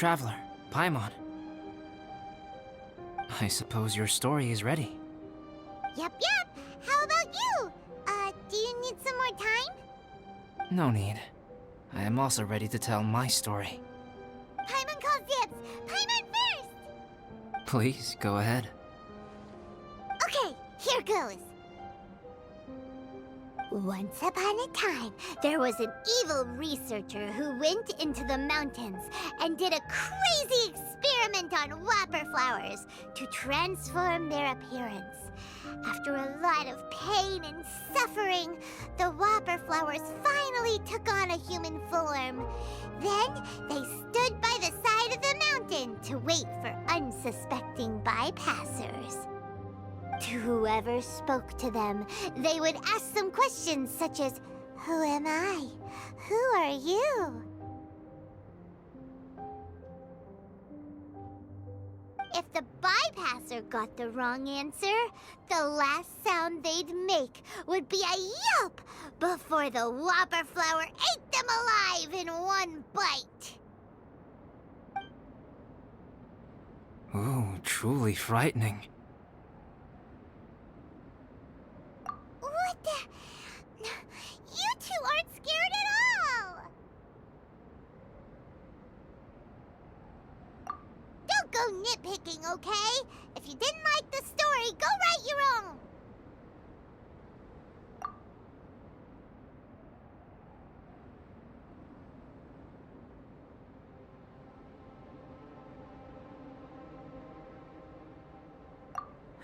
traveler, Paimon. I suppose your story is ready. Yep. How about you? Do you need some more time? No need. I am also ready to tell my story. Paimon calls dibs! Paimon first! Please, go ahead. Okay, here goes. Once upon a time, there was an evil researcher who went into the mountains and did a crazy experiment on whopper flowers to transform their appearance. After a lot of pain and suffering, the whopper flowers finally took on a human form. Then they stood by the side of the mountain to wait for unsuspecting bypassers. To whoever spoke to them, they would ask some questions such as, "Who am I? Who are you?" If the bypasser got the wrong answer, the last sound they'd make would be a yelp before the whopper flower ate them alive in one bite. Ooh, truly frightening. What the? You two aren't scared at all! Don't go nitpicking, okay? If you didn't like the story, go write your own!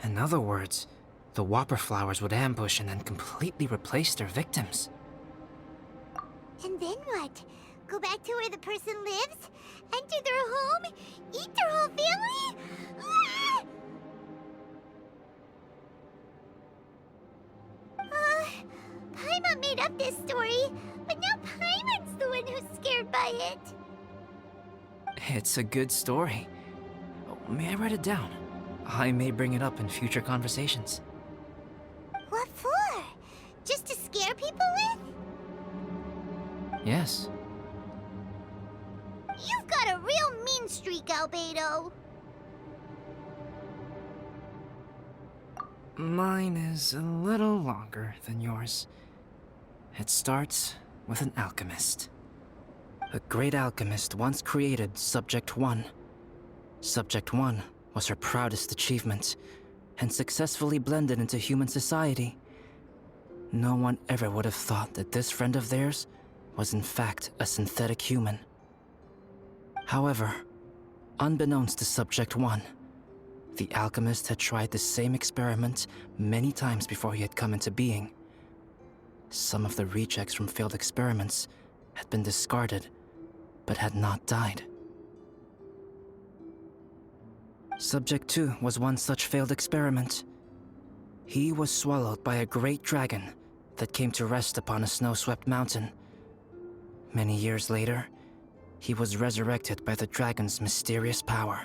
In other words, the whopper flowers would ambush and then completely replace their victims. And then what? Go back to where the person lives? Enter their home? Eat their whole family? Ah! Paimon made up this story, but now Paimon's the one who's scared by it. It's a good story. Oh, may I write it down? I may bring it up in future conversations. What for? Just to scare people with? Yes. You've got a real mean streak, Albedo. Mine is a little longer than yours. It starts with an alchemist. A great alchemist once created Subject 1. Subject 1 was her proudest achievement, and successfully blended into human society. No one ever would have thought that this friend of theirs was in fact a synthetic human. However, unbeknownst to Subject 1, the alchemist had tried the same experiment many times before he had come into being. Some of the rejects from failed experiments had been discarded, but had not died. Subject 2 was one such failed experiment. He was swallowed by a great dragon that came to rest upon a snow-swept mountain. Many years later, he was resurrected by the dragon's mysterious power.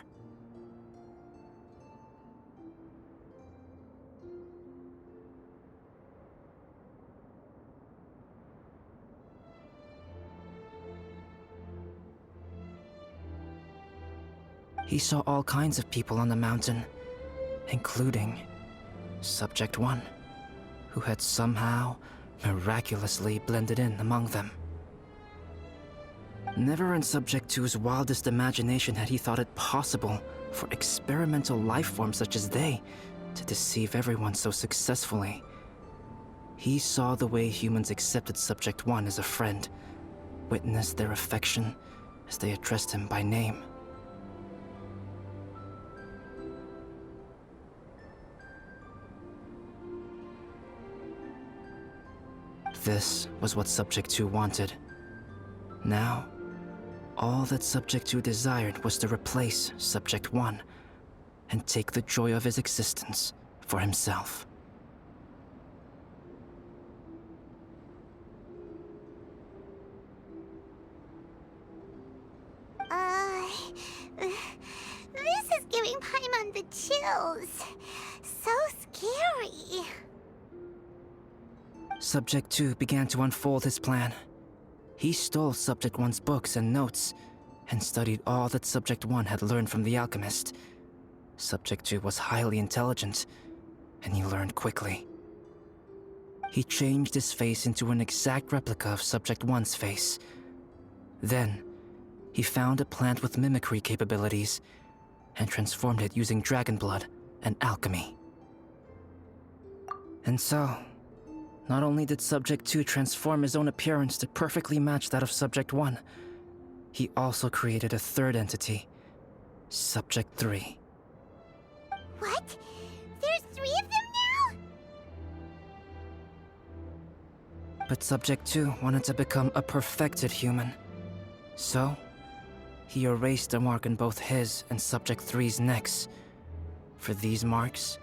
He saw all kinds of people on the mountain, including Subject 1, who had somehow miraculously blended in among them. Never in Subject 2's wildest imagination had he thought it possible for experimental life forms such as they to deceive everyone so successfully. He saw the way humans accepted Subject 1 as a friend, witnessed their affection as they addressed him by name. This was what Subject 2 wanted. Now, all that Subject 2 desired was to replace Subject 1 and take the joy of his existence for himself. This is giving Paimon the chills. So scary. Subject 2 began to unfold his plan. He stole Subject 1's books and notes, and studied all that Subject 1 had learned from the alchemist. Subject 2 was highly intelligent, and he learned quickly. He changed his face into an exact replica of Subject 1's face. Then, he found a plant with mimicry capabilities and transformed it using dragon blood and alchemy. And so, not only did Subject 2 transform his own appearance to perfectly match that of Subject 1, he also created a third entity, Subject 3. What? There's 3 of them now? But Subject 2 wanted to become a perfected human. So, he erased a mark on both his and Subject 3's necks. For these marks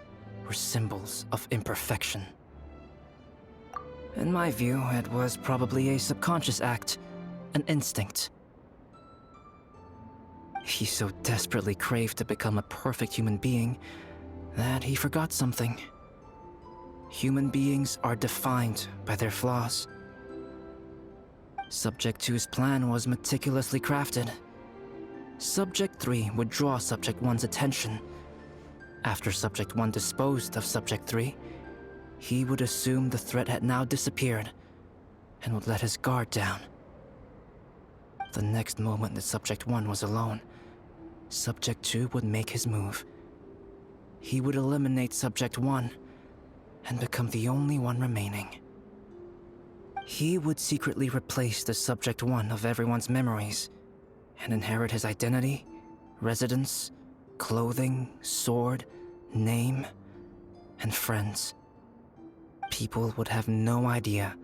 were symbols of imperfection. In my view, it was probably a subconscious act, an instinct. He so desperately craved to become a perfect human being that he forgot something. Human beings are defined by their flaws. Subject 2's plan was meticulously crafted. Subject 3 would draw Subject 1's attention. After Subject 1 disposed of Subject 3, he would assume the threat had now disappeared and would let his guard down. The next moment that Subject 1 was alone, Subject 2 would make his move. He would eliminate Subject 1 and become the only one remaining. He would secretly replace the Subject 1 of everyone's memories and inherit his identity, residence, clothing, sword, name, and friends. People would have no idea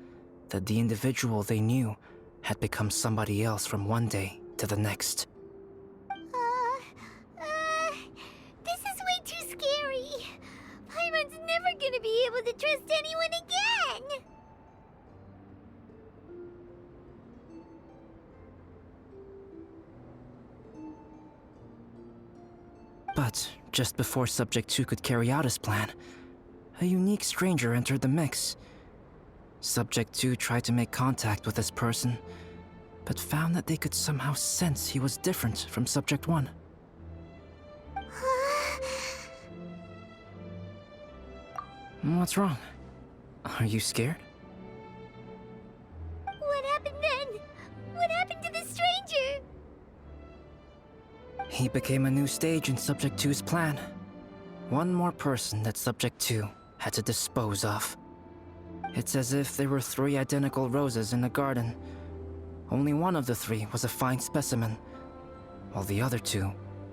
that the individual they knew had become somebody else from one day to the next. This is way too scary. Paimon's never gonna be able to trust anyone again. But just before Subject 2 could carry out his plan, a unique stranger entered the mix. Subject 2 tried to make contact with this person, but found that they could somehow sense he was different from Subject 1. What's wrong? Are you scared? What happened then? What happened to the stranger? He became a new stage in Subject 2's plan. One more person that Subject 2 had to dispose of. It's as if there were 3 identical roses in a garden. Only one of the 3 was a fine specimen, while the other 2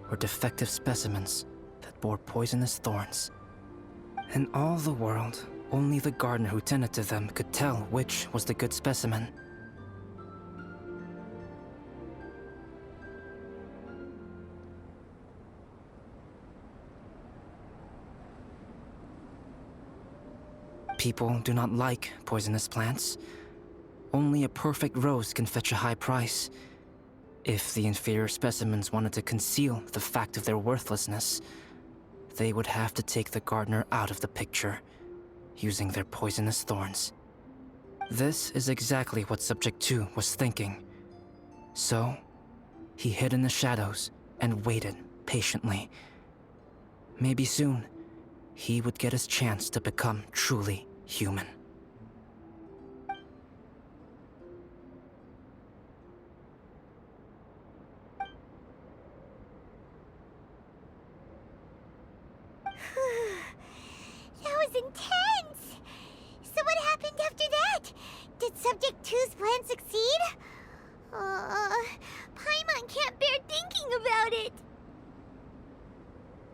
were defective specimens that bore poisonous thorns. In all the world, only the gardener who tended to them could tell which was the good specimen. People do not like poisonous plants. Only a perfect rose can fetch a high price. If the inferior specimens wanted to conceal the fact of their worthlessness, they would have to take the gardener out of the picture, using their poisonous thorns. This is exactly what Subject 2 was thinking. So, he hid in the shadows and waited patiently. Maybe soon, he would get his chance to become truly human. That was intense! So what happened after that? Did Subject 2's plan succeed? Paimon can't bear thinking about it.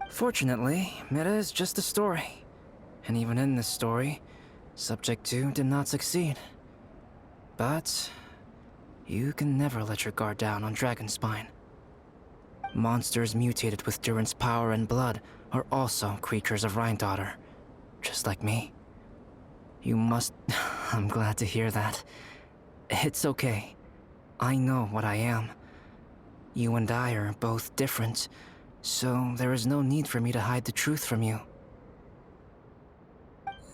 Fortunately, it is just a story. And even in this story, Subject 2 did not succeed. But you can never let your guard down on Dragonspine. Monsters mutated with Durin's power and blood are also creatures of Rhine-Daughter, just like me. You must... I'm glad to hear that. It's okay. I know what I am. You and I are both different, so there is no need for me to hide the truth from you.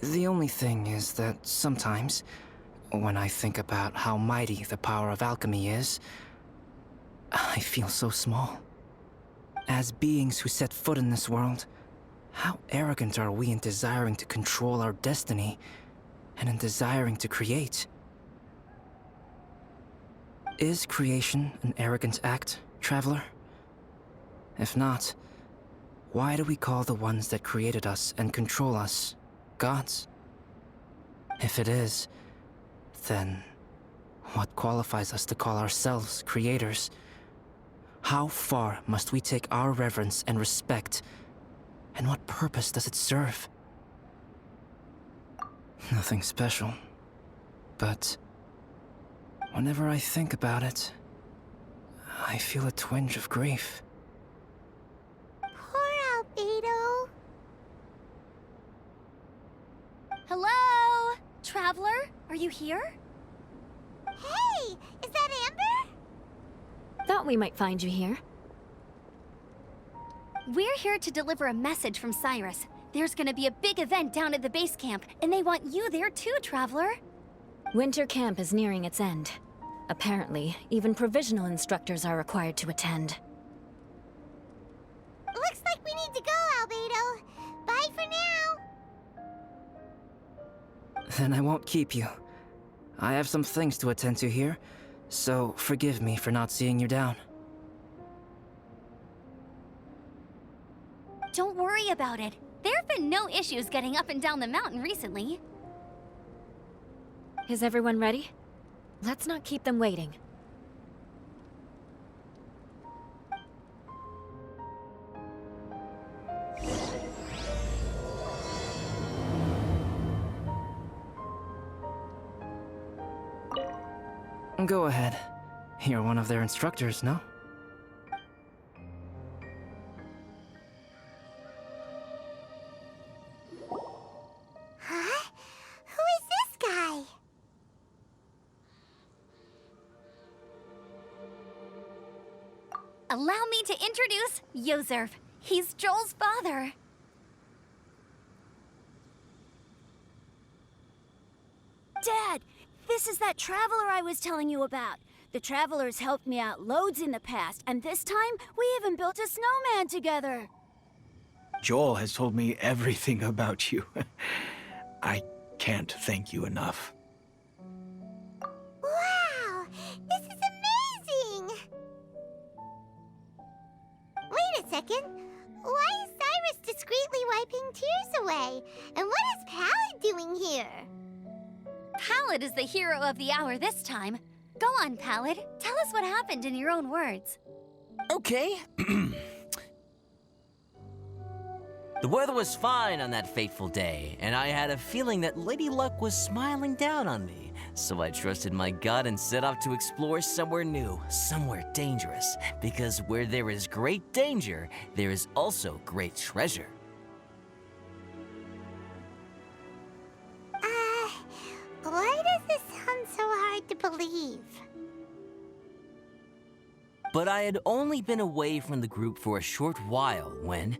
The only thing is that sometimes, when I think about how mighty the power of alchemy is, I feel so small. As beings who set foot in this world, how arrogant are we in desiring to control our destiny and in desiring to create? Is creation an arrogant act, traveler? If not, why do we call the ones that created us and control us gods? If it is, then what qualifies us to call ourselves creators? How far must we take our reverence and respect, and what purpose does it serve? Nothing special, but whenever I think about it, I feel a twinge of grief. Poor Albedo. Hello? Traveler? Are you here? Hey, is that Amber? Thought we might find you here. We're here to deliver a message from Cyrus. There's gonna be a big event down at the base camp, and they want you there too, Traveler. Winter camp is nearing its end. Apparently, even provisional instructors are required to attend. Looks like we need to go, Albedo. Bye for now. Then I won't keep you. I have some things to attend to here, so forgive me for not seeing you down. Don't worry about it. There have been no issues getting up and down the mountain recently. Is everyone ready? Let's not keep them waiting. Go ahead. You're one of their instructors, no? Huh? Who is this guy? Allow me to introduce Yozerv. He's Joel's father. Dad, this is that traveler I was telling you about. The traveler's helped me out loads in the past, and this time we even built a snowman together. Joel has told me everything about you. I can't thank you enough. Wow, this is amazing! Wait a second. Why is Cyrus discreetly wiping tears away? And what is Pallid doing here? Pallid is the hero of the hour this time. Go on, Pallid. Tell us what happened in your own words. Okay. The weather was fine on that fateful day, and I had a feeling that Lady Luck was smiling down on me. So I trusted my gut and set off to explore somewhere new, somewhere dangerous. Because where there is great danger, there is also great treasure. Why does this sound so hard to believe? But I had only been away from the group for a short while when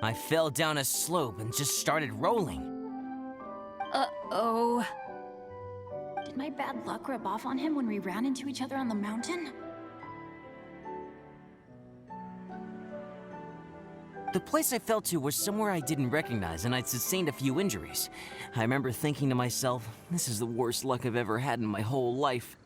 I fell down a slope and just started rolling. Uh-oh. Did my bad luck rub off on him when we ran into each other on the mountain? The place I fell to was somewhere I didn't recognize, and I'd sustained a few injuries. I remember thinking to myself, this is the worst luck I've ever had in my whole life.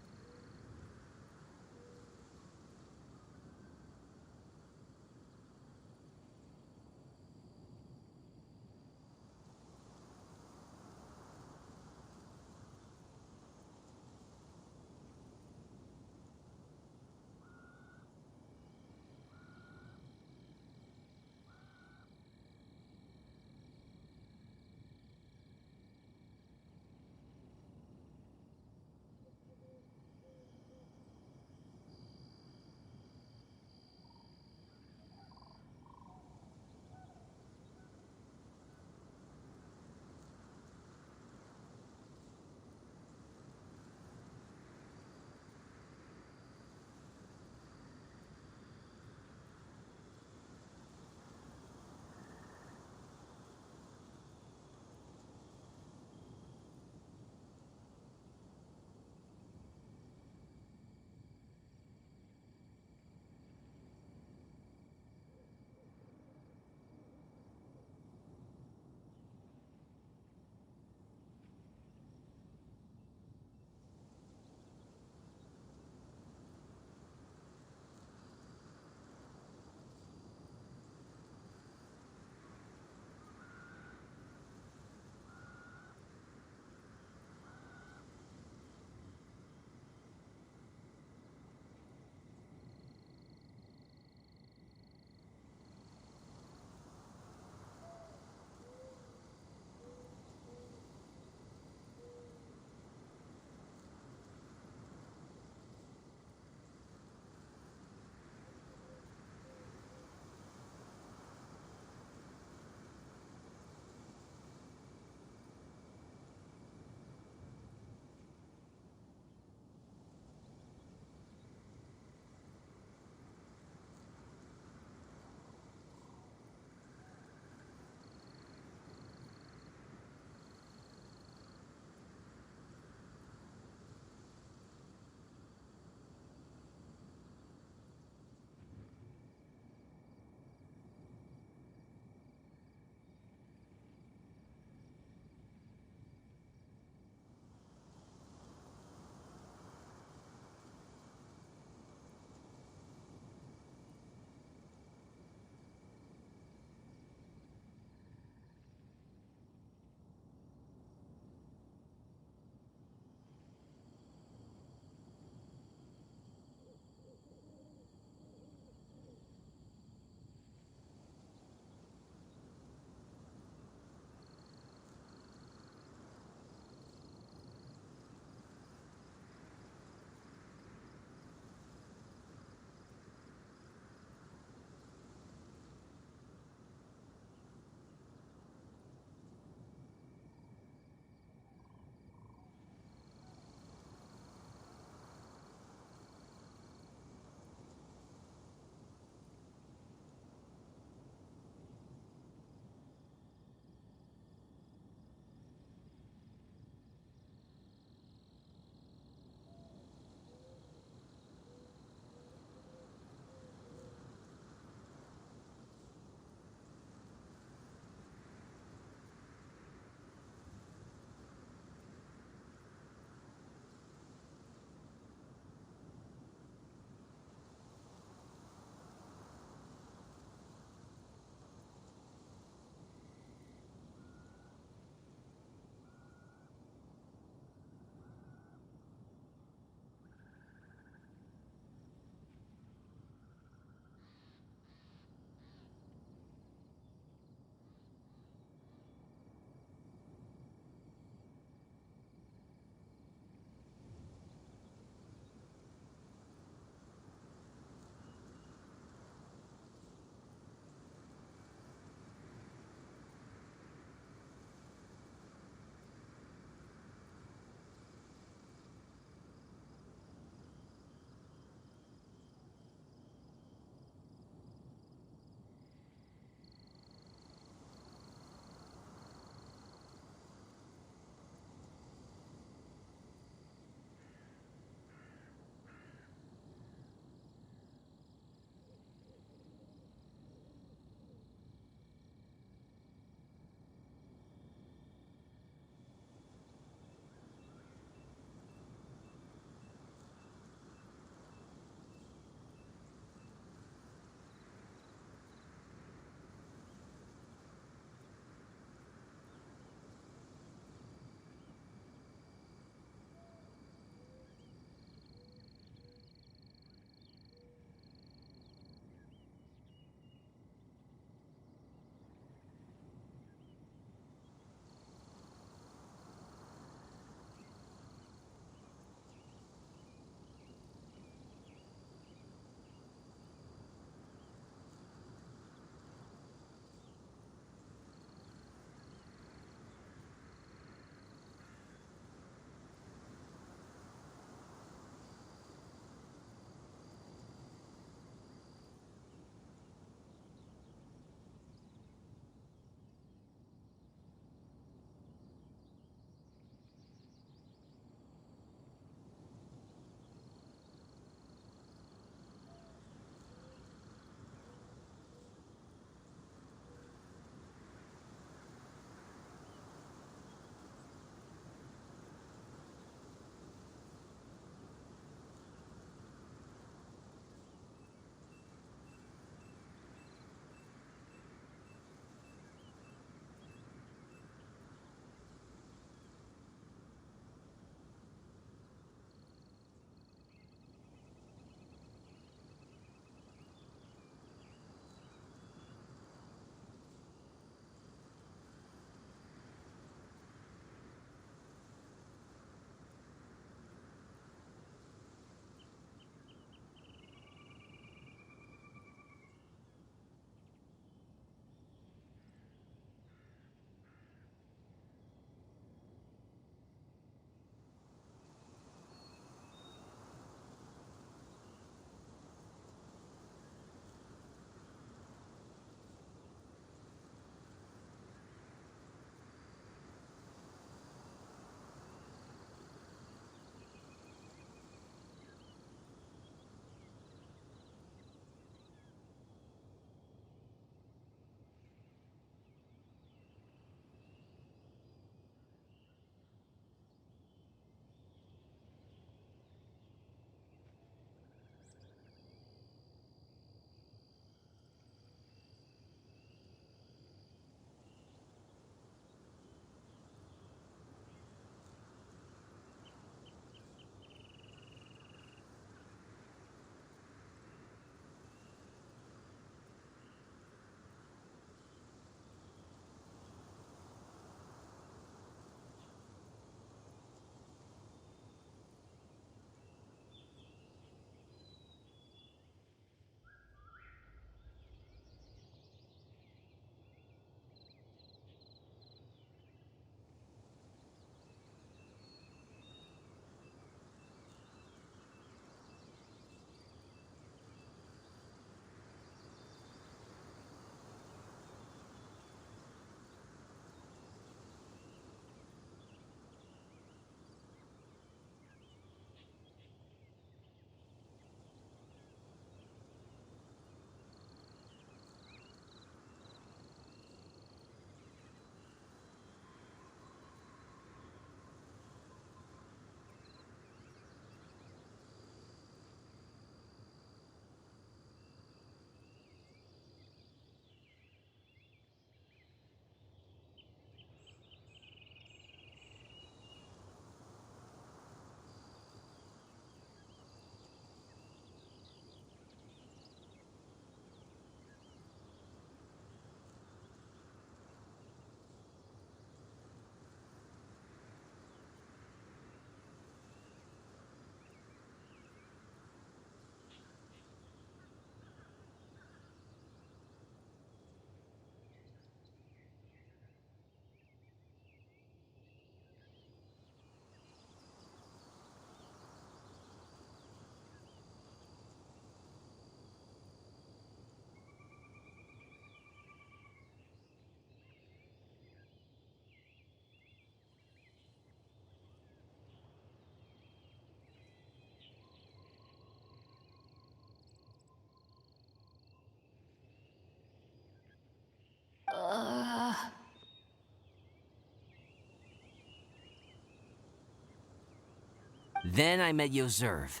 Then I met Yoserv.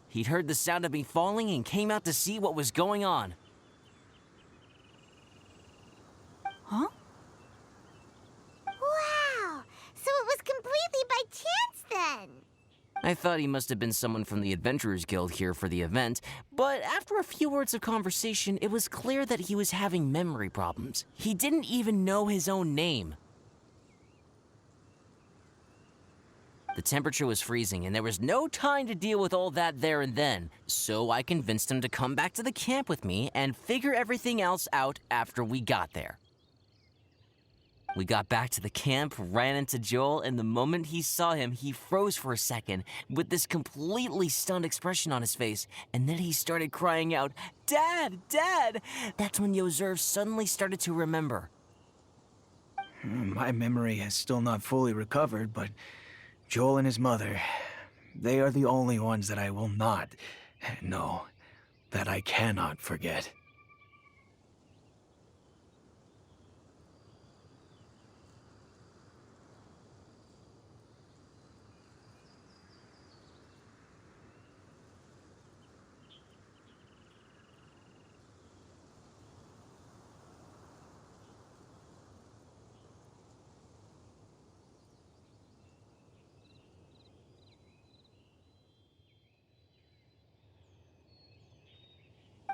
He'd heard the sound of me falling and came out to see what was going on. Huh? Wow! So it was completely by chance then! I thought he must have been someone from the Adventurers Guild here for the event, but after a few words of conversation, it was clear that he was having memory problems. He didn't even know his own name. The temperature was freezing, and there was no time to deal with all that there and then, so I convinced him to come back to the camp with me and figure everything else out after we got there. We got back to the camp, ran into Joel, and the moment he saw him, he froze for a second with this completely stunned expression on his face, and then he started crying out, "Dad! Dad!" That's when Yoserv suddenly started to remember. My memory has still not fully recovered, but Joel and his mother, they are the only ones that I will not, no, that I cannot forget.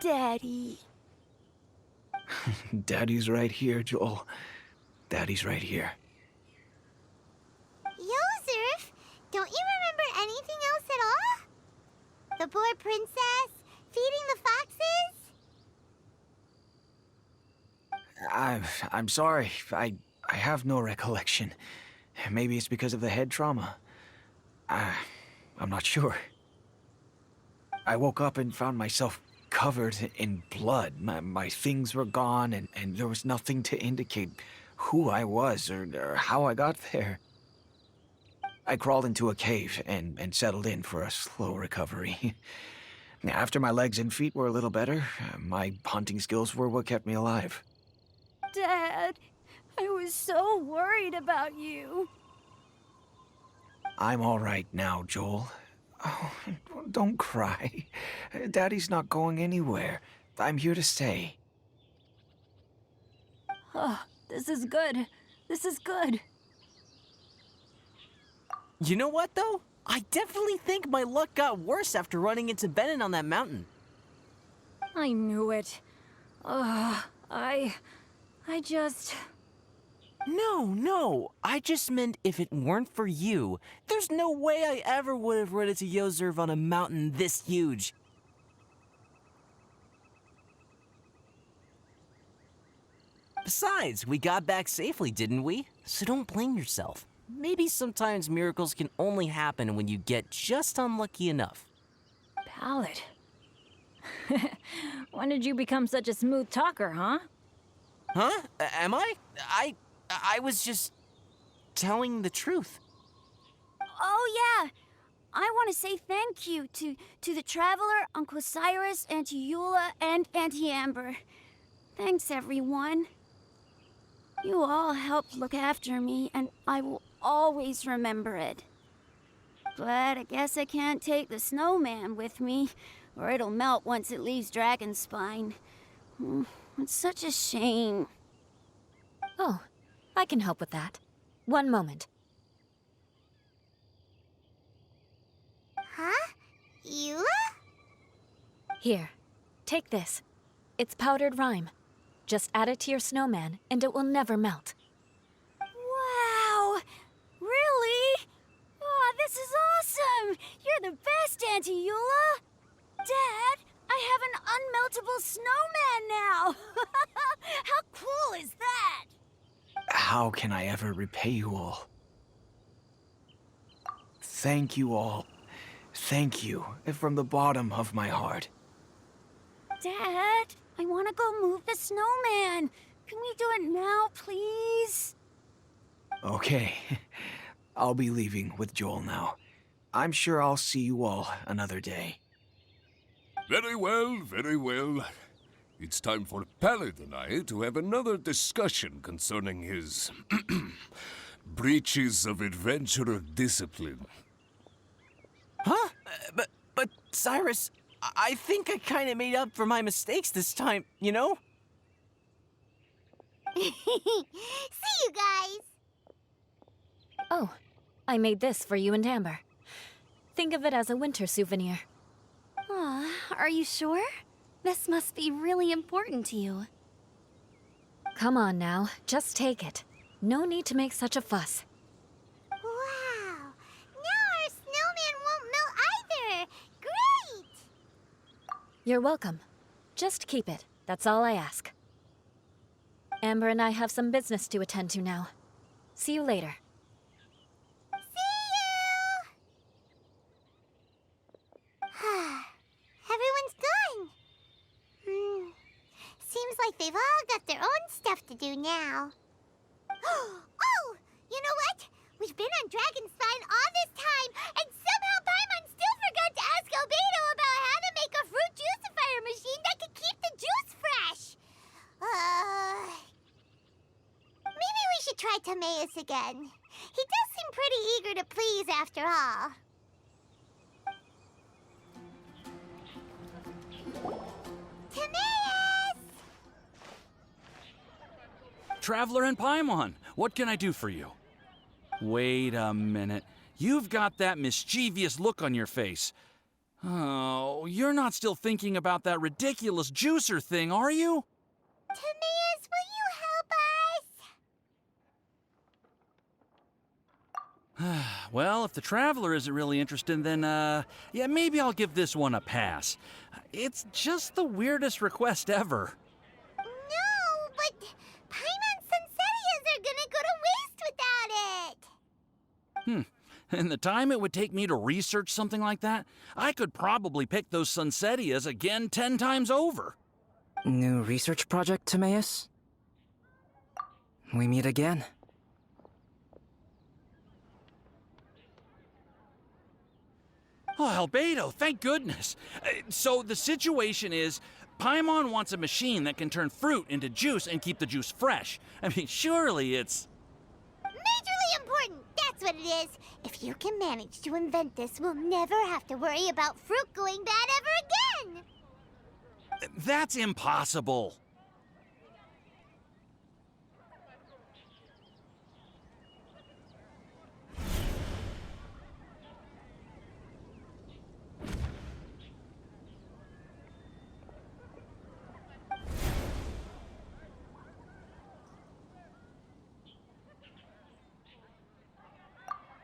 Daddy. Daddy's right here, Joel. Daddy's right here. Yoserf, don't you remember anything else at all? The poor princess, feeding the foxes? I'm sorry. I have no recollection. Maybe it's because of the head trauma. I'm not sure. I woke up and found myself covered in blood. My things were gone, and there was nothing to indicate who I was or how I got there. I crawled into a cave and settled in for a slow recovery. After my legs and feet were a little better, my hunting skills were what kept me alive. Dad, I was so worried about you. I'm all right now, Joel. Oh, don't cry. Daddy's not going anywhere. I'm here to stay. Oh, this is good. This is good. You know what, though? I definitely think my luck got worse after running into Benin on that mountain. I knew it. I just... No. I just meant if it weren't for you, there's no way I ever would have run into Yoserv on a mountain this huge. Besides, we got back safely, didn't we? So don't blame yourself. Maybe sometimes miracles can only happen when you get just unlucky enough. Palette. When did you become such a smooth talker, huh? Huh? Am I? I was just telling the truth. Oh, yeah. I want to say thank you to the Traveler, Uncle Cyrus, Auntie Eula, and Auntie Amber. Thanks, everyone. You all helped look after me, and I will always remember it. But I guess I can't take the snowman with me, or it'll melt once it leaves Dragonspine. It's such a shame. Oh, I can help with that. One moment. Huh? Eula? Here, take this. It's powdered rime. Just add it to your snowman, and it will never melt. Wow! Really? Oh, this is awesome! You're the best, Auntie Eula! Dad, I have an unmeltable snowman now! How cool is that? How can I ever repay you all? Thank you all. Thank you from the bottom of my heart. Dad, I want to go move the snowman. Can we do it now, please? Okay. I'll be leaving with Joel now. I'm sure I'll see you all another day. Very well, very well. It's time for Pallet and I to have another discussion concerning his breaches of adventurer discipline. Cyrus, I think I kind of made up for my mistakes this time, you know? See you guys! Oh, I made this for you and Amber. Think of it as a winter souvenir. Aw, are you sure? This must be really important to you. Come on now, just take it. No need to make such a fuss. Wow! Now our snowman won't melt either! Great! You're welcome. Just keep it. That's all I ask. Amber and I have some business to attend to now. See you later. Everyone's gone. Seems like they've all got their own stuff to do now. Oh! You know what? We've been on Dragon Spine all this time, and somehow Paimon still forgot to ask Albedo about how to make a fruit juicifier machine that could keep the juice fresh. Maybe we should try Timaeus again. He does seem pretty eager to please after all. Timaeus! Traveler and Paimon, what can I do for you? Wait a minute. You've got that mischievous look on your face. Oh, you're not still thinking about that ridiculous juicer thing, are you? Timaeus, will you help us? Well, if the Traveler isn't really interested, then, yeah, maybe I'll give this one a pass. It's just the weirdest request ever. No, but Paimon's Sunsettias are gonna go to waste without it. In the time it would take me to research something like that, I could probably pick those Sunsettias again 10 times over. New research project, Timaeus? We meet again. Oh, Albedo, thank goodness. So the situation is, Paimon wants a machine that can turn fruit into juice and keep the juice fresh. I mean, surely it's... Majorly important, that's what it is. If you can manage to invent this, we'll never have to worry about fruit going bad ever again. That's impossible.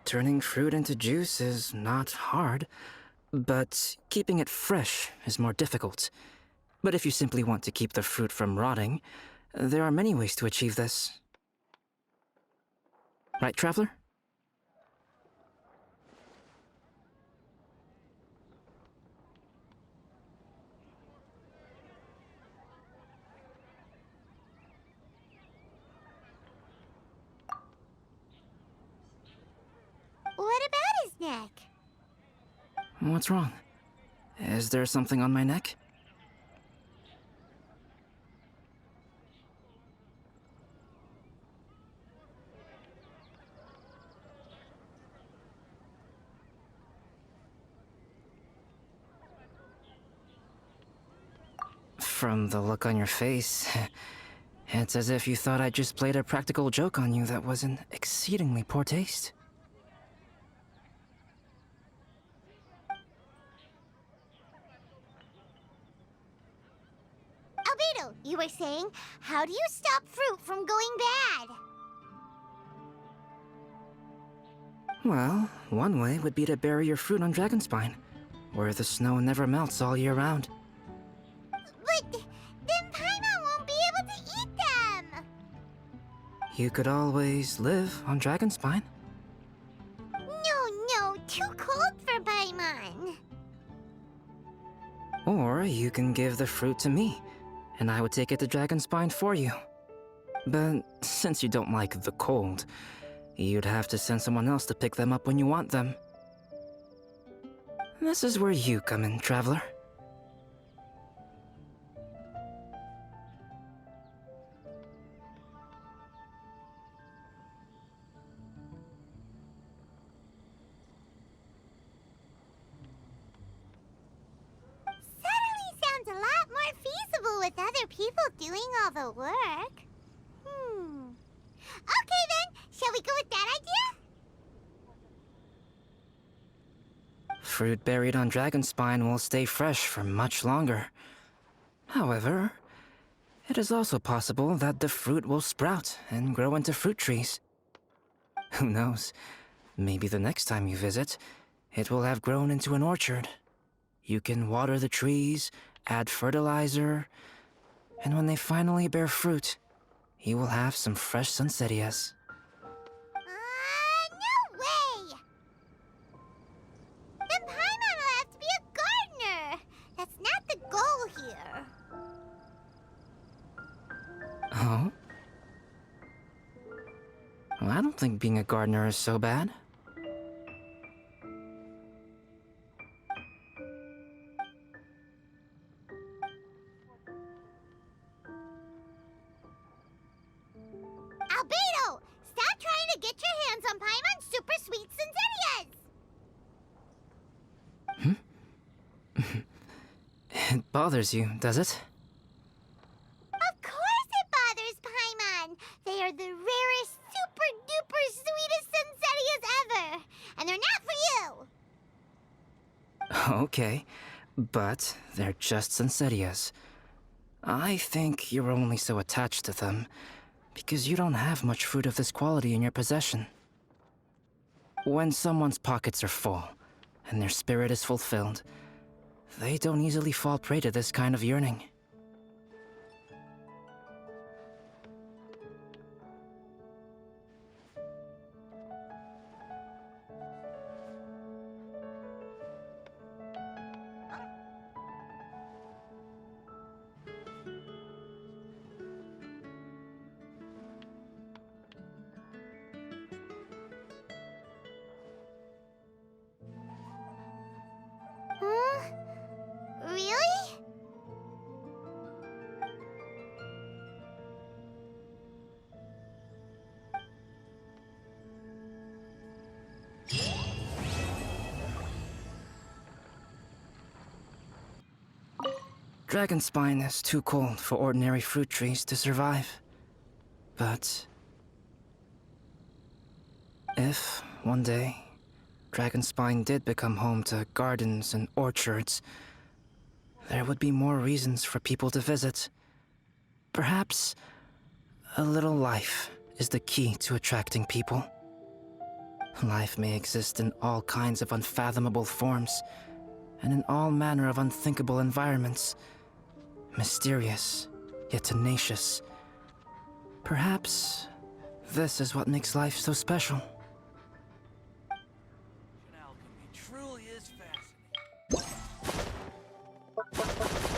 Turning fruit into juice is not hard, but keeping it fresh is more difficult. But if you simply want to keep the fruit from rotting, there are many ways to achieve this. Right, Traveler? What about his neck? What's wrong? Is there something on my neck? From the look on your face, it's as if you thought I just played a practical joke on you that was in exceedingly poor taste. Albedo, you were saying, how do you stop fruit from going bad? Well, one way would be to bury your fruit on Dragonspine, where the snow never melts all year round. But then Paimon won't be able to eat them! You could always live on Dragonspine. No, too cold for Paimon. Or you can give the fruit to me, and I would take it to Dragonspine for you. But since you don't like the cold, you'd have to send someone else to pick them up when you want them. This is where you come in, Traveler. doing all the work. Okay then, shall we go with that idea? Fruit buried on Dragonspine will stay fresh for much longer. However, it is also possible that the fruit will sprout and grow into fruit trees. Who knows? Maybe the next time you visit, it will have grown into an orchard. You can water the trees, add fertilizer, and when they finally bear fruit, you will have some fresh sunsettias. No way! Then Paimon will have to be a gardener. That's not the goal here. Oh? Well, I don't think being a gardener is so bad. Albedo! Stop trying to get your hands on Paimon's super sweet Sensitias! It bothers you, does it? Of course it bothers Paimon! They are the rarest, super-duper sweetest Sensitias ever! And they're not for you! Okay, but they're just Sensitias. I think you're only so attached to them because you don't have much fruit of this quality in your possession. When someone's pockets are full and their spirit is fulfilled, they don't easily fall prey to this kind of yearning. Really? Dragonspine is too cold for ordinary fruit trees to survive. But if, one day, Dragonspine did become home to gardens and orchards, there would be more reasons for people to visit. Perhaps a little life is the key to attracting people. Life may exist in all kinds of unfathomable forms, and in all manner of unthinkable environments. Mysterious, yet tenacious. Perhaps this is what makes life so special. Alchemy truly is fascinating.